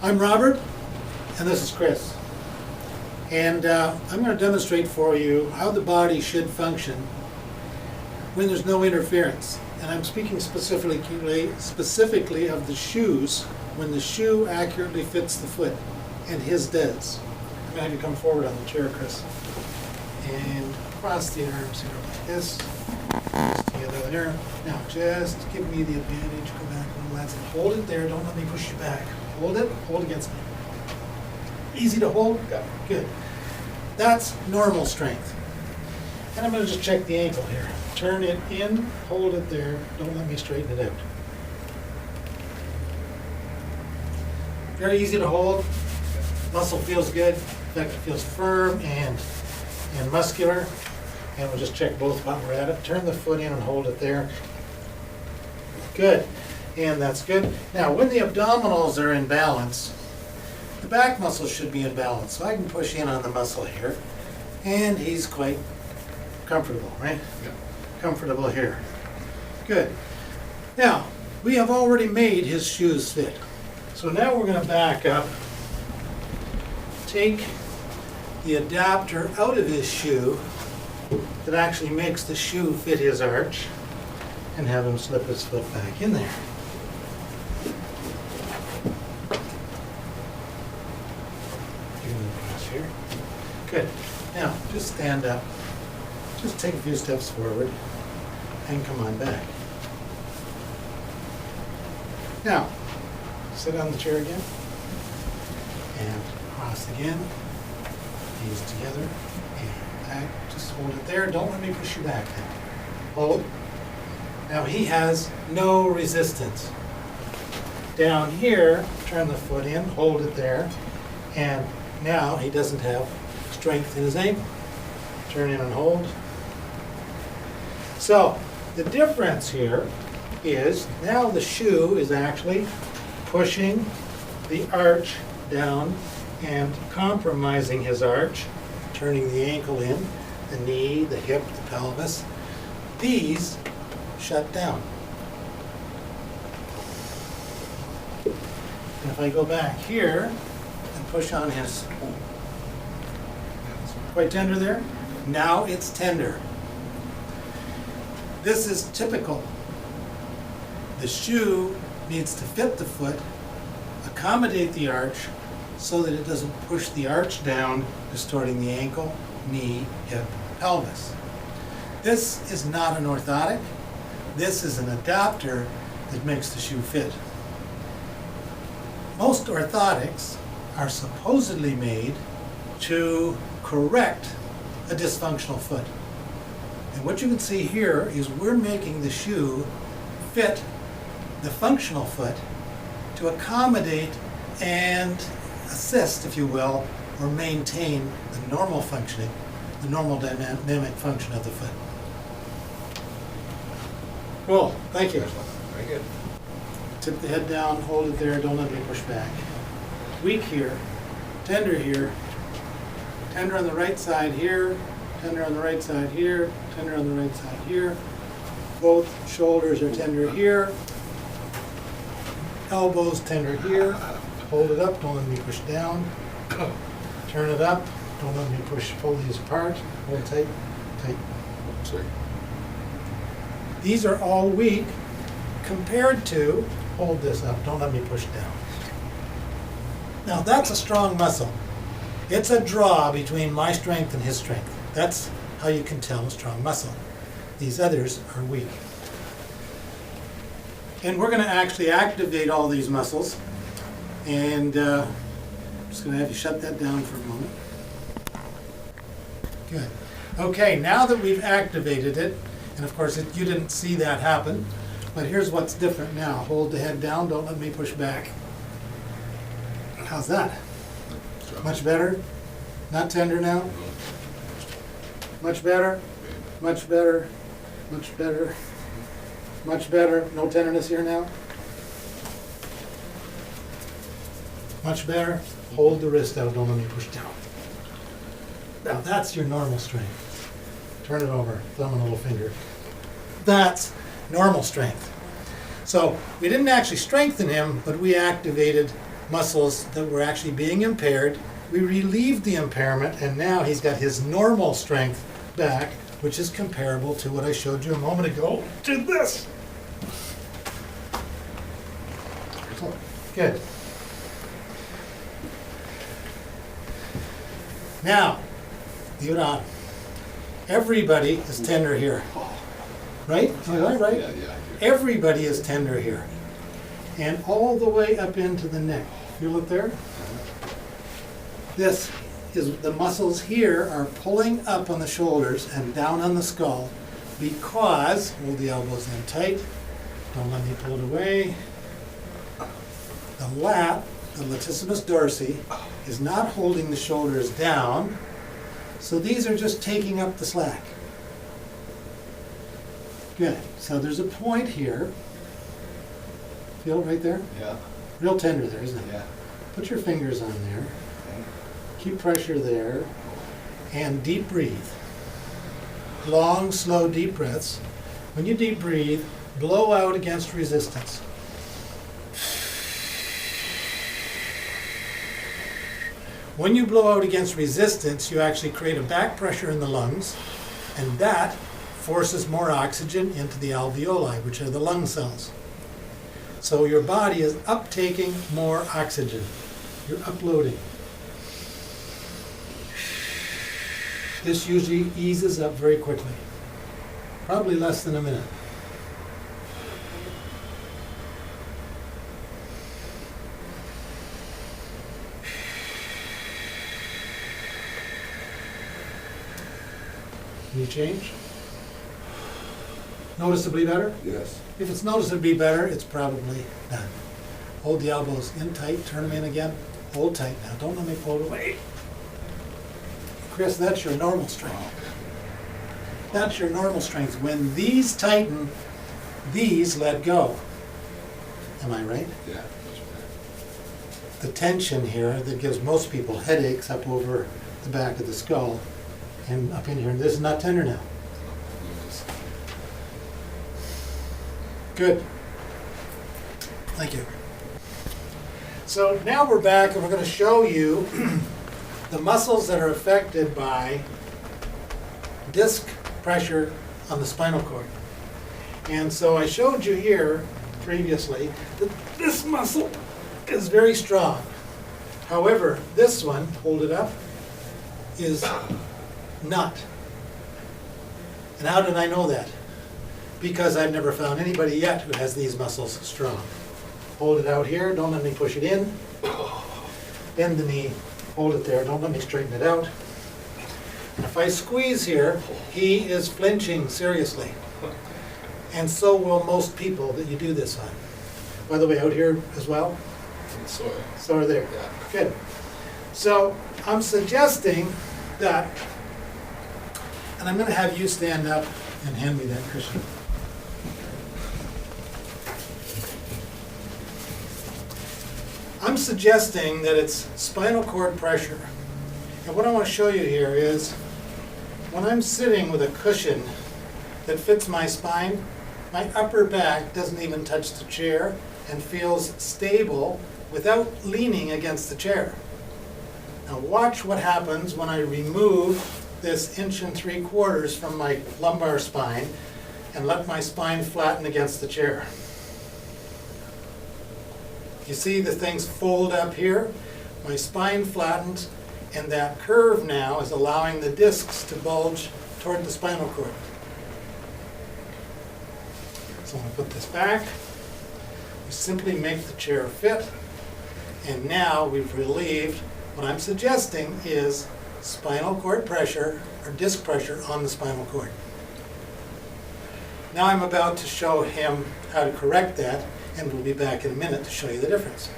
I'm Robert, and this is Chris. And I'm going to demonstrate for you how the body should function when there's no interference. And I'm speaking specifically of the shoes, when the shoe accurately fits the foot, and his does. I'm going to have you come forward on the chair, Chris, and cross the arms here like this. Together there. Now just give me the advantage. Go back a little. That's it. Hold it there. Don't let me push you back. Hold it. Hold against me. Easy to hold? Yeah. Good. That's normal strength. And I'm going to just check the ankle here. Turn it in. Hold it there. Don't let me straighten it out. Very easy to hold. Muscle feels good. In fact, it feels firm and muscular. And we'll just check both while we're at it. Turn the foot in and hold it there. Good. And that's good. Now, when the abdominals are in balance, the back muscles should be in balance. So I can push in on the muscle here. And he's quite comfortable, right? Yeah. Comfortable here. Good. Now, we have already made his shoes fit. So now we're going to back up. Take the adapter out of his shoe that actually makes the shoe fit his arch, and have him slip his foot back in there. You can move across here. Good. Now, just stand up. Just take a few steps forward and come on back. Now, sit on the chair again and cross again. Knees together and back. Just hold it there. Don't let me push you back now. Hold. Now he has no resistance. Down here, turn the foot in, hold it there, and now he doesn't have strength in his ankle. Turn in and hold. So the difference here is now the shoe is actually pushing the arch down and compromising his arch, turning the ankle in, the knee, the hip, the pelvis. These shut down. And if I go back here and push on his, quite tender there, now it's tender. This is typical. The shoe needs to fit the foot, accommodate the arch, so that it doesn't push the arch down, distorting the ankle, knee, hip, pelvis. This is not an orthotic. This is an adapter that makes the shoe fit. Most orthotics are supposedly made to correct a dysfunctional foot. And what you can see here is we're making the shoe fit the functional foot to accommodate and assist, if you will, or maintain the normal functioning, the normal dynamic function of the foot. Cool, thank you. Very good. Tip the head down, hold it there, don't let me push back. Weak here, tender here, tender on the right side here, tender on the right side here, tender on the right side here. Both shoulders are tender here. Elbows tender here. Hold it up, don't let me push down. Turn it up, don't let me pull these apart. Hold tight, tight. Sorry. These are all weak compared to, hold this up, don't let me push down. Now that's a strong muscle. It's a draw between my strength and his strength. That's how you can tell a strong muscle. These others are weak. And we're going to actually activate all these muscles. And I'm just going to have you shut that down for a moment. Good. Okay, now that we've activated it, and of course you didn't see that happen, but here's what's different now. Hold the head down, don't let me push back. How's that? Much better? Not tender now? Much better? Much better? Much better? Much better? No tenderness here now? Much better? Hold the wrist out, don't let me push down. Now that's your normal strength. Turn it over, thumb and little finger. That's normal strength. So we didn't actually strengthen him, but we activated muscles that were actually being impaired. We relieved the impairment, and now he's got his normal strength back, which is comparable to what I showed you a moment ago, to this. Good. Now, leave it on. Everybody is tender here. Right? Am I right? Yeah. Everybody is tender here. And all the way up into the neck. Feel it there? This is, the muscles here are pulling up on the shoulders and down on the skull because, hold the elbows in tight, don't let me pull it away. The lat, the latissimus dorsi, is not holding the shoulders down, so these are just taking up the slack. Good. So there's a point here. Feel it right there? Yeah. Real tender there, isn't it? Yeah. Put your fingers on there. Okay. Keep pressure there. And deep breathe. Long, slow, deep breaths. When you deep breathe, blow out against resistance. When you blow out against resistance, you actually create a back pressure in the lungs, and that forces more oxygen into the alveoli, which are the lung cells. So your body is uptaking more oxygen. You're uploading. This usually eases up very quickly, probably less than a minute. Can you change? Noticeably better? Yes. If it's noticeably better, it's probably done. Hold the elbows in tight, turn them in again. Hold tight now, don't let me pull it away. Chris, that's your normal strength. That's your normal strength. When these tighten, these let go. Am I right? Yeah. The tension here that gives most people headaches up over the back of the skull and up in here, this is not tender now. Good. Thank you. So now we're back and we're going to show you the muscles that are affected by disc pressure on the spinal cord. And so I showed you here previously that this muscle is very strong. However, this one, hold it up, is not. And how did I know that? Because I've never found anybody yet who has these muscles strong. Hold it out here, don't let me push it in. Bend the knee, hold it there, don't let me straighten it out. And if I squeeze here, he is flinching seriously. And so will most people that you do this on. By the way, out here as well? Sore. So are there. Yeah. Good. So I'm suggesting that, and I'm going to have you stand up and hand me that cushion. I'm suggesting that it's spinal cord pressure. And what I want to show you here is when I'm sitting with a cushion that fits my spine, my upper back doesn't even touch the chair and feels stable without leaning against the chair. Now watch what happens when I remove this 1 3/4 from my lumbar spine and let my spine flatten against the chair. You see the things fold up here? My spine flattens, and that curve now is allowing the discs to bulge toward the spinal cord. So I'm going to put this back. We simply make the chair fit, and now we've relieved. What I'm suggesting is spinal cord pressure or disc pressure on the spinal cord. Now I'm about to show him how to correct that, and we'll be back in a minute to show you the difference.